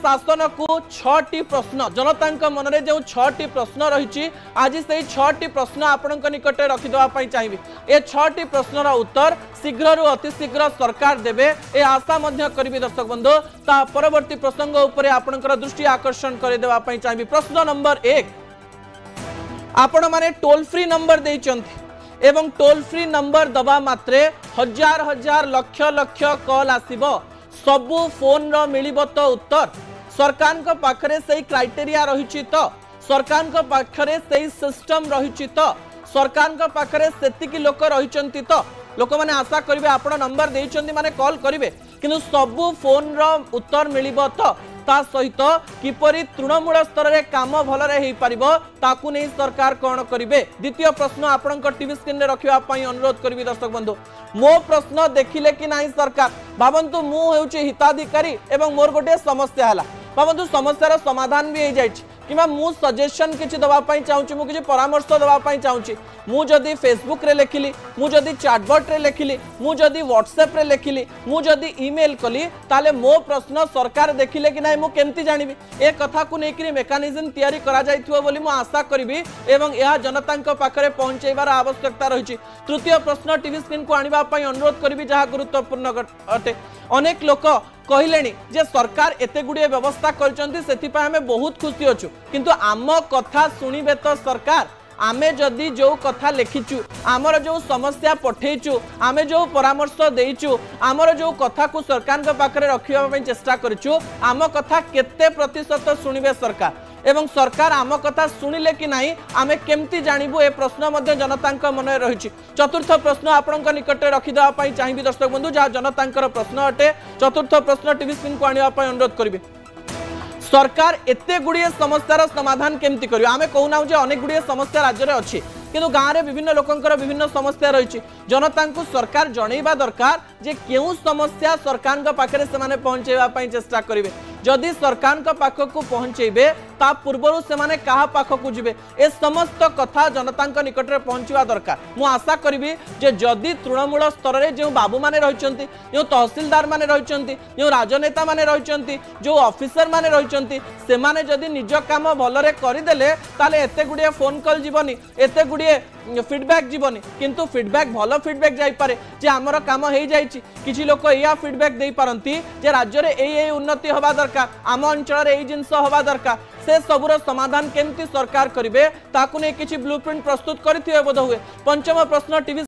शासन को 6टी प्रश्न जनता मनरे जो 6टी प्रश्न रही आज से 6टी प्रश्न आपण निकट रखिदेवाई चाहिए। ए 6टी प्रश्नर उत्तर शीघ्र अति शीघ्र सरकार देवे ए आशा करी दर्शक बंधु ता परवर्ती प्रसंग उपरे आपणकर दृष्टि आकर्षण करदेवाई चाहिए। प्रश्न नंबर 1 आपण माने टोल फ्री नंबर देइचंती एवं टोल फ्री नंबर दबा मात्रे हजार हजार लक्ष लक्ष कॉल आसीबो सबु फोन रो मिलिबो तो उत्तर सरकार को पाखरे सही क्राइटेरिया रही तो सरकार को पाखरे सही सिस्टम रही तो सरकार को पाखरे सेतिकी लोक रही तो लोक माने आशा करिवे आपण नंबर देइचंती माने कॉल करिवे किंतु सबु फोन रो उत्तर मिलिबो तो ता सहित किपरि तृणमूल स्तर रे काम भलरे हेई परिबो ताकू नहीं सरकार कौन करिवे। द्वितीय प्रश्न आपणकर टीवी स्क्रीन रे रखिबा पई अनुरोध करिवि दर्शक बंधु मो प्रश्न देखिले कि नहीं सरकार भावंतु मु हेउची हिताधिकारी एवं मोर गोटे समस्या हला भावंतु समस्यार समाधान भी हो जाइछि किमा मु सजेशन किछि दबा पई चाहूछि मु किछि परामर्श दबा पई चाहूछि मु जदी फेसबुक रे लिखिली मु जदी चैटबॉट रे लिखिली मु जदी व्हाट्सएप रे लिखिली मु जदी ईमेल कली ताले मो प्रश्न सरकार देखिले कि नाही मु केमति जानिबि ए कथा को नेकरी मेकानिज्म तयारी करा जाइथिबो बोली मु आशा करिवि एवं यह जनतांक पाखरे पहुंचेबार आवश्यकता रहिछि। तृतीय प्रश्न टीवी स्क्रीन को आनिबा पई अनुरोध करिवि जहा गुरुत्वपूर्ण अटे। अनेक लोक कहले जे सरकार एते गुड़िए व्यवस्था कर बहुत खुशी अच्छु किंतु आम कथा शुणिबे तो सरकार आमे जदि जो कथा लिखिचु आमर जो समस्या पठेचु आमे जो परामर्श देइचु आमर जो कथा को सरकार के पाखरे रखिबा चेष्टा करिचु आम कथा केते प्रतिशत शुणिबे सरकार एवं सरकार आम कथा शुणिले कि नहीं आमे केमती जानबू ए प्रश्न मध्य जनता मन रही। चतुर्थ प्रश्न आपण निकट रखिदेवाई चाहिए दर्शक बंधु जहाँ जनता प्रश्न अटे। चतुर्थ प्रश्न टीवी स्क्रीन को आने अनुरोध करेंगे सरकार एते गुड़िए समस्यार समाधान केमती करियो आमे कहूना जे अनेक गुड़िए समस्या राज्य में अच्छी किंतु गाँव में विभिन्न लोकंकर विभिन्न समस्या रही जनता को सरकार जनइबा दरकार जे केउ समस्या सरकार के पाखरे से पहुंचेबा चेष्टा करेंगे जदि सरकार के पाखक पहुंचेबे ता पूर्व से माने कहा पाखक जिबे ए समस्त कथा जनता निकट में पहुंचवा दरकार। मु आशा करी जे जदि तृणमूल स्तर में जो बाबू माने रहिचंती जो तहसीलदार माने रहिचंती जो राजनेता माने रहिचंती जो ऑफिसर माने रहिचंती से माने जदि निज काम भलरे करिदेले ताले एते गुड़िए फोन कॉल जीवनी एते गुड़िए फीडबैक जीवनी किंतु फीडबैक भल फीडबैक जाई पारे जे हमर काम हो जाइछि किछि लोक या फीडबैक दे पारंती जे राज्य रे ए उन्नति होबा दरकार आम अंचल ए जिनस होबा दरकार से सबुर समाधान केमती सरकार करिवे ताकू नै किछि ब्लूप्रिंट प्रस्तुत करथिबे बोध हुए। पंचम प्रश्न टीवी